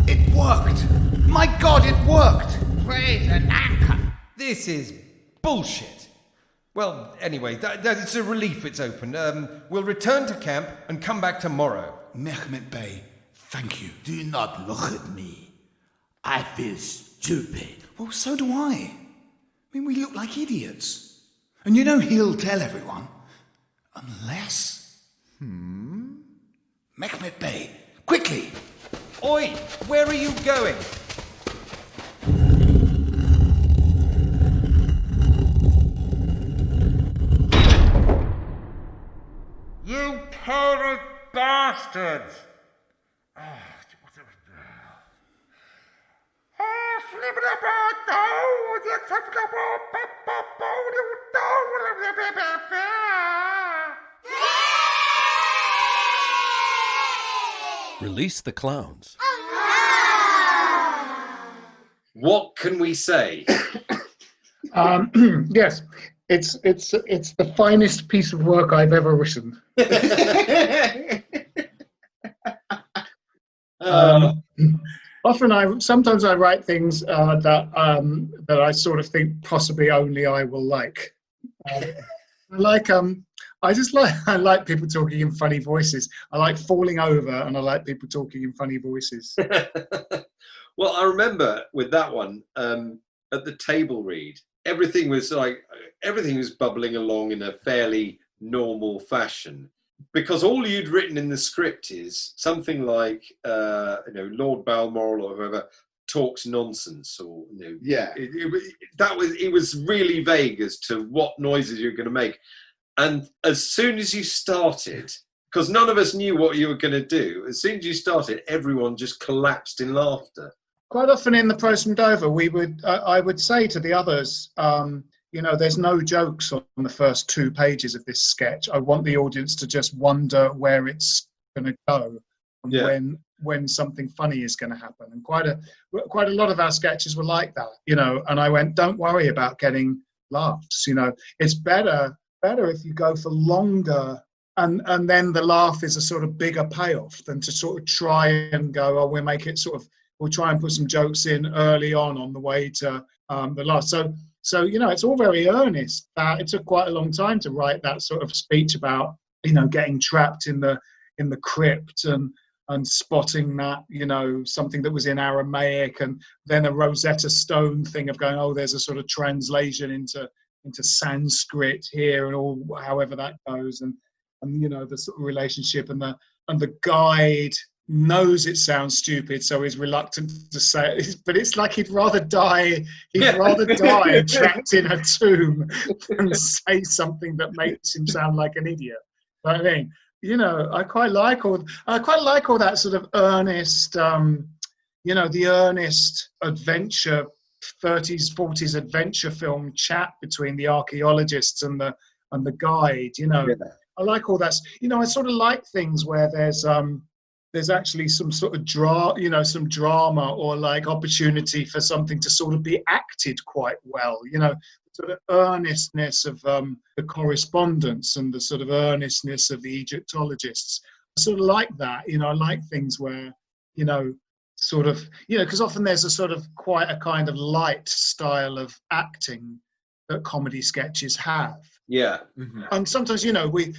It worked! My God, it worked! Praise an anchor. This is bullshit. Well, anyway, it's a relief it's open. We'll return to camp and come back tomorrow. Mehmet Bey, thank you. Do not look at me. I feel stupid. Well, so do I. I mean, we look like idiots. And you know he'll tell everyone. Unless... Mehmet Bey, quickly! Oi, where are you going? You parrot bastards! Release the clowns. What can we say? Yes, it's the finest piece of work I've ever written. Sometimes I write things that I sort of think possibly only I will like. I like people talking in funny voices. I like falling over, and I like people talking in funny voices. Well, I remember with that one at the table read, everything was bubbling along in a fairly normal fashion, because all you'd written in the script is something like Lord Balmoral or whoever talks nonsense, or it was really vague as to what noises you were going to make. And as soon as you started, because none of us knew what you were going to do, as soon as you started, everyone just collapsed in laughter. Quite often in the Pros from Dover, I would say to the others, there's no jokes on the first 2 pages of this sketch. I want the audience to just wonder where it's going to go and when something funny is going to happen. And quite a lot of our sketches were like that, and I went, don't worry about getting laughs. It's better if you go for longer and then the laugh is a sort of bigger payoff than to sort of try and go, we'll try and put some jokes in early on the way to the laugh. So it's all very earnest. It took quite a long time to write that sort of speech about, getting trapped in the crypt and spotting that, something that was in Aramaic, and then a Rosetta Stone thing of going, there's a sort of translation into Sanskrit here, and all however that goes, and the sort of relationship, and the guide knows it sounds stupid, so he's reluctant to say it, but it's like he'd rather die trapped in a tomb than say something that makes him sound like an idiot. You know what I mean? you know, I quite like all that sort of earnest, you know, the earnest adventure, 30s, 40s adventure film chat between the archaeologists and the guide. You know, I like all that. You know, I sort of like things where there's actually some sort of some drama or like opportunity for something to sort of be acted quite well. You know, sort of earnestness of the correspondents and the sort of earnestness of the Egyptologists. I sort of like that. You know, I like things where, you know, sort of, you know, because often there's a sort of quite a kind of light style of acting that comedy sketches have. Yeah. Mm-hmm. And sometimes, you know, in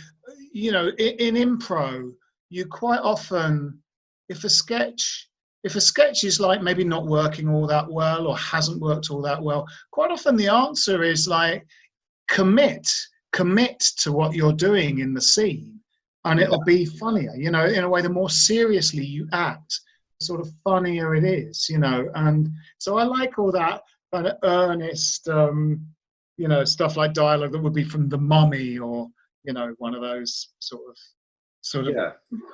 impro, you quite often, if a sketch is like maybe not working all that well or hasn't worked all that well, quite often the answer is like commit to what you're doing in the scene, and it'll be funnier. You know, in a way, the more seriously you act, the sort of funnier it is. You know, and so I like all that kind of earnest, you know, stuff like dialogue that would be from The Mummy or, you know, one of those sort of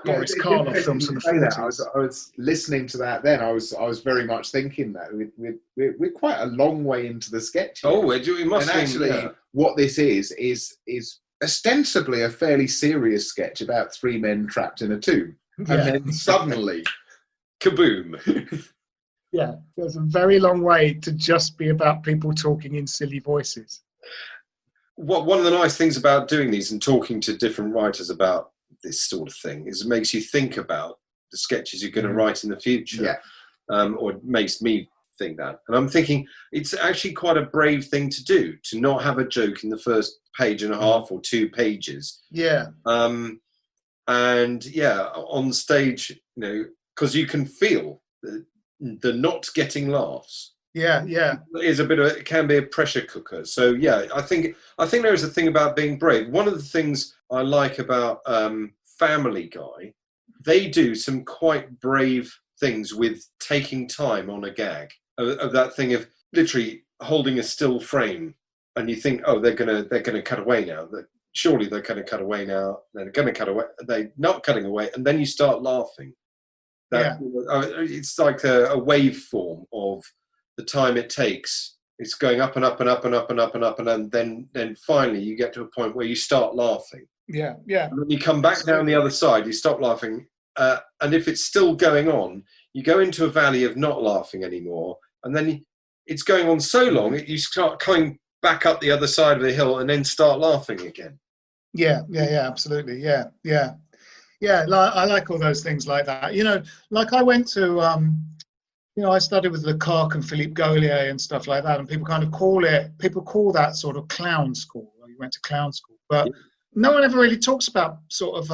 Boris Karloff films from the 40s. I was listening to that then. I was very much thinking that we're quite a long way into the sketch here. Oh, we must. And actually, what this is ostensibly a fairly serious sketch about three men trapped in a tomb, and then suddenly, kaboom! Yeah, there's a very long way to just be about people talking in silly voices. One of the nice things about doing these and talking to different writers about this sort of thing is it makes you think about the sketches you're going to write in the future, or it makes me think that. And I'm thinking it's actually quite a brave thing to do, to not have a joke in the first page and a half or 2 pages. Yeah. And yeah, on stage, you know, because you can feel the not getting laughs. Yeah. It can be a pressure cooker. So yeah, I think there is a thing about being brave. One of the things I like about Family Guy, they do some quite brave things with taking time on a gag. Of that thing of literally holding a still frame, and you think, oh, they're gonna cut away now. Surely they're going to cut away now. They're going to cut away. They're not cutting away, and then you start laughing. It's like a waveform of the time it takes. It's going up and up and up and up and up and up, and then finally you get to a point where you start laughing. Yeah. And when you come back down the other side, you stop laughing, and if it's still going on, you go into a valley of not laughing anymore, and then it's going on so long, you start coming back up the other side of the hill, and then start laughing again. Yeah, absolutely. Yeah. I like all those things like that. You know, like I went to, you know, I studied with Lecoq and Philippe Gaulier and stuff like that, and people call that sort of clown school. You went to clown school, but no one ever really talks about sort of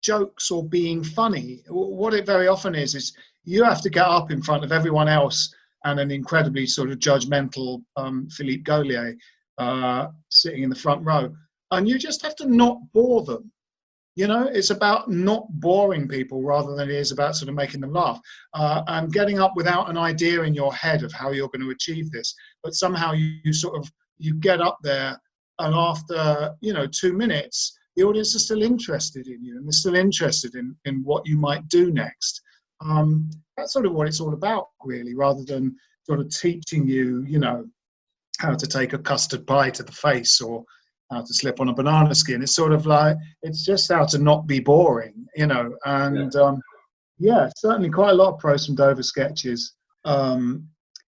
jokes or being funny. What it very often is you have to get up in front of everyone else and an incredibly sort of judgmental Philippe Gaulier sitting in the front row, and you just have to not bore them. You know, it's about not boring people rather than it is about sort of making them laugh, and getting up without an idea in your head of how you're going to achieve this. But somehow you get up there, and after, you know, 2 minutes, the audience is still interested in you, and they're still interested in what you might do next. That's sort of what it's all about, really, rather than sort of teaching you, you know, how to take a custard pie to the face or how to slip on a banana skin. It's sort of like, it's just how to not be boring, you know. And certainly quite a lot of Pros from Dover sketches. You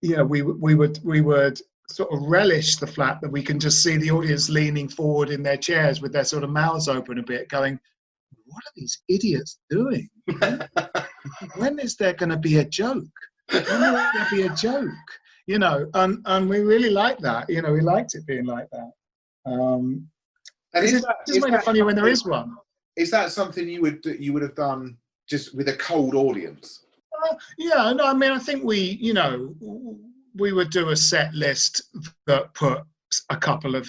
know, we would sort of relish the fact that we can just see the audience leaning forward in their chairs with their sort of mouths open a bit, going, what are these idiots doing? When is there going to be a joke? When will there be a joke? You know, and we really like that. You know, we liked it being like that. And it's just make it funny when there is one. Is that something you would have done just with a cold audience? Yeah, no, I mean, I think we would do a set list that put a couple of,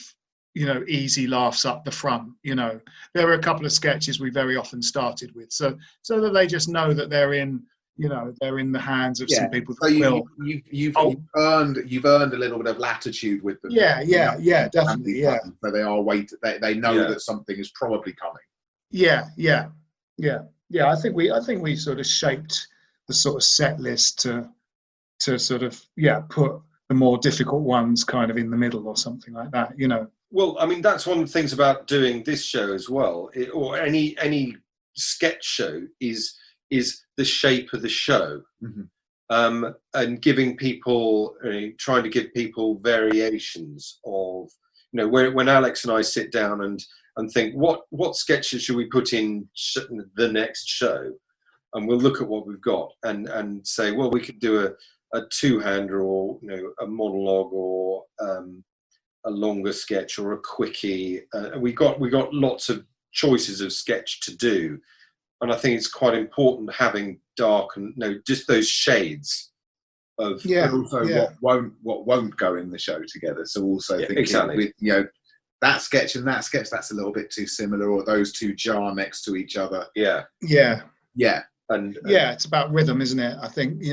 you know, easy laughs up the front. You know, there were a couple of sketches we very often started with, so that they just know that they're in the hands of some people that will. You've earned a little bit of latitude with them. Yeah, definitely. Yeah. So they know that something is probably coming. Yeah. I think we sort of shaped the sort of set list to sort of put the more difficult ones kind of in the middle or something like that. Well, I mean, that's one of the things about doing this show as well, or any sketch show is the shape of the show, and giving people, trying to give people variations of, when Alex and I sit down and think what sketches should we put in the next show, and we'll look at what we've got and say, well, we could do a two-hander, or a monologue, or a longer sketch, or a quickie. We got lots of choices of sketch to do, and I think it's quite important having dark and just those shades of but also what won't go in the show together. So also thinking exactly. with that sketch and that sketch, that's a little bit too similar, or those two jar next to each other. Yeah. And it's about rhythm, isn't it? I think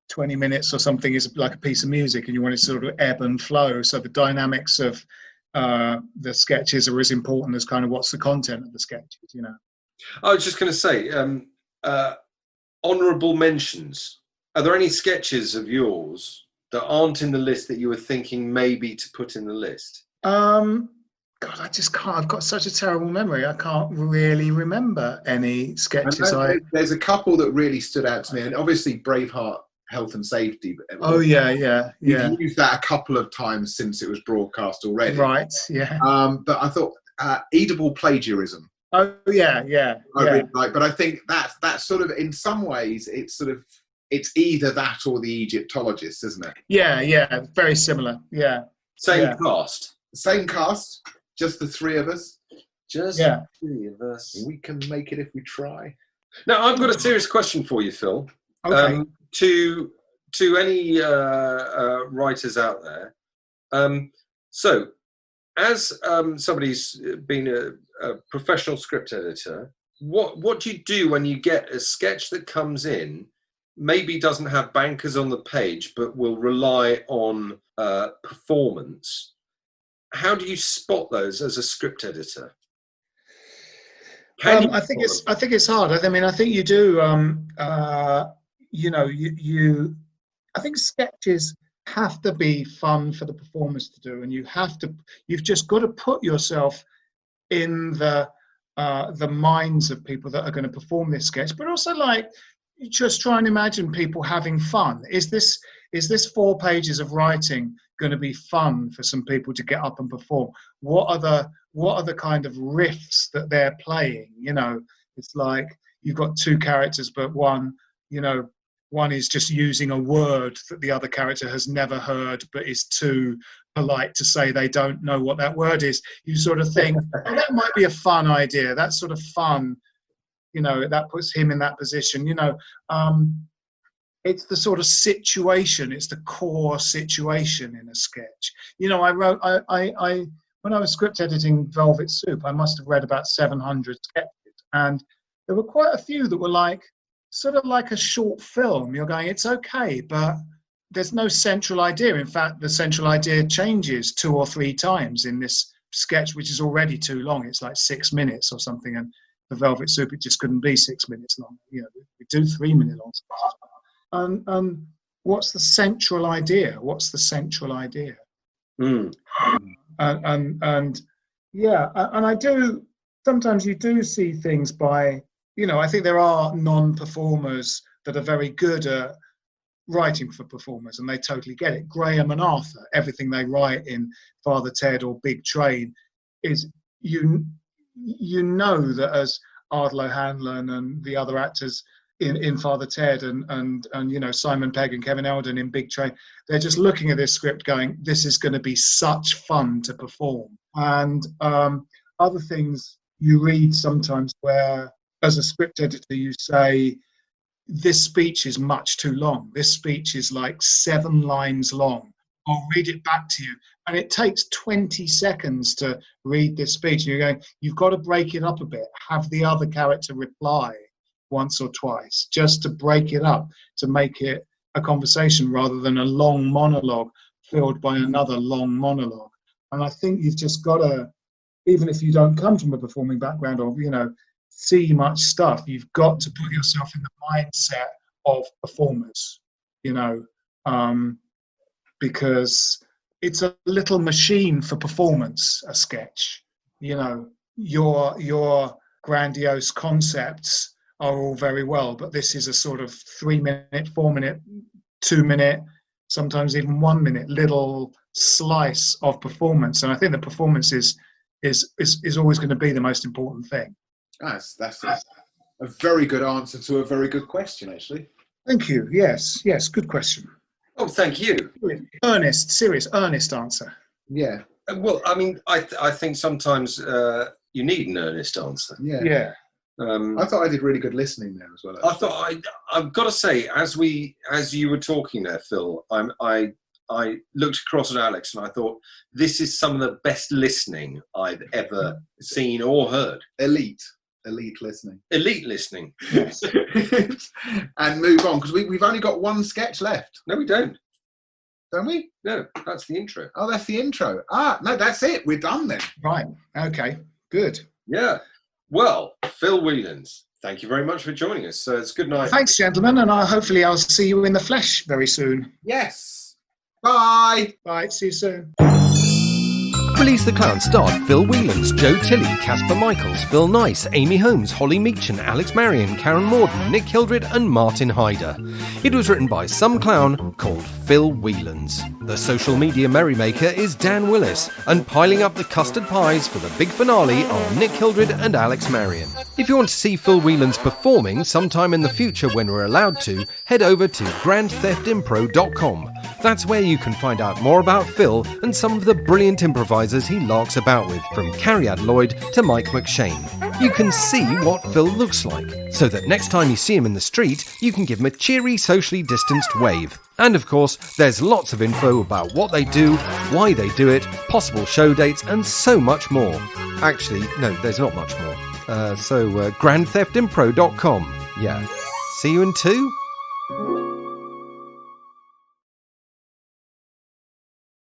20 minutes or something is like a piece of music, and you want it to sort of ebb and flow. So the dynamics of the sketches are as important as kind of what's the content of the sketches. I was just going to say, honourable mentions. Are there any sketches of yours that aren't in the list that you were thinking maybe to put in the list? God, I just can't. I've got such a terrible memory. I can't really remember any sketches. There's a couple that really stood out to me, and obviously Braveheart, Health and Safety. Oh yeah. You've used that a couple of times since it was broadcast already. Right. Yeah. But I thought Edible Plagiarism. Oh yeah. I really like, but I think that's sort of, in some ways, it's either that or the Egyptologists, isn't it? Yeah. Very similar. Yeah. Same cast. Just the three of us. Just the three of us. We can make it if we try. Now, I've got a serious question for you, Phil. Okay. To any writers out there. So, as somebody's been a professional script editor, what do you do when you get a sketch that comes in, maybe doesn't have bankers on the page, but will rely on performance? How do you spot those as a script editor? I think it's hard. I mean, I think you do. I think sketches have to be fun for the performers to do, and you've just got to put yourself in the minds of people that are going to perform this sketch, but also just try and imagine people having fun. Is this 4 pages of writing going to be fun for some people to get up and perform? What are the kind of riffs that they're playing? It's like you've got 2 characters, but one is just using a word that the other character has never heard, but is too polite to say they don't know what that word is. You sort of think, that might be a fun idea. That's sort of fun. That puts him in that position. It's the sort of situation. It's the core situation in a sketch. I wrote. I when I was script editing Velvet Soup, I must have read about 700 sketches, and there were quite a few that were sort of like a short film. You're going, it's okay, but there's no central idea. In fact, the central idea changes 2 or 3 times in this sketch, which is already too long. It's like 6 minutes or something, and for Velvet Soup, it just couldn't be 6 minutes long. We do 3-minute long sketches. And what's the central idea? And I do, sometimes you do see things by, I think there are non-performers that are very good at writing for performers, and they totally get it. Graham and Arthur, everything they write in Father Ted or Big Train is, that as Ardlo Hanlon and the other actors in Father Ted and Simon Pegg and Kevin Eldon in Big Train, they're just looking at this script going, this is going to be such fun to perform. And other things you read sometimes where, as a script editor, you say, this speech is much too long. This speech is like 7 lines long. I'll read it back to you. And it takes 20 seconds to read this speech. And you're going, you've got to break it up a bit. Have the other character reply once or twice, just to break it up, to make it a conversation rather than a long monologue filled by another long monologue. And I think you've just got to even if you don't come from a performing background or, see much stuff, you've got to put yourself in the mindset of performers, because it's a little machine for performance, a sketch. Your grandiose concepts are all very well, but this is a sort of 3-minute, 4-minute, 2-minute, sometimes even 1-minute little slice of performance. And I think the performance is always going to be the most important thing. That's a very good answer to a very good question, actually. Thank you. Yes, good question. Oh, thank you. Serious, earnest answer. Yeah. Well, I mean, I think sometimes you need an earnest answer. Yeah. I thought I did really good listening there as well. Actually. I've got to say, as you were talking there, Phil, I looked across at Alex and I thought, this is some of the best listening I've ever seen or heard. Elite listening. Elite listening. Yes. And move on, because we've only got one sketch left. No, we don't. Don't we? No, that's the intro. Oh, that's the intro. No, that's it. We're done then. Right. Okay. Good. Yeah. Well, Phil Whelans, thank you very much for joining us. So it's good night. Thanks, gentlemen, and hopefully I'll see you in the flesh very soon. Yes. Bye. Bye. See you soon. Release the Clown starred Phil Whelans, Joe Tilley, Casper Michaels, Phil Nice, Amy Holmes, Holly Meechan, Alex Marion, Karen Morden, Nick Hildred and Martin Hyder. It was written by some clown called Phil Whelans. The social media merrymaker is Dan Willis, and piling up the custard pies for the big finale are Nick Hildred and Alex Marion. If you want to see Phil Whelans performing sometime in the future when we're allowed to, head over to grandtheftimpro.com. That's where you can find out more about Phil and some of the brilliant improvisers he larks about with, from Cariad Lloyd to Mike McShane. You can see what Phil looks like, so that next time you see him in the street, you can give him a cheery, socially distanced wave. And of course, there's lots of info about what they do, why they do it, possible show dates, and so much more. Actually, no, there's not much more. So grandtheftimpro.com. Yeah. See you in 2?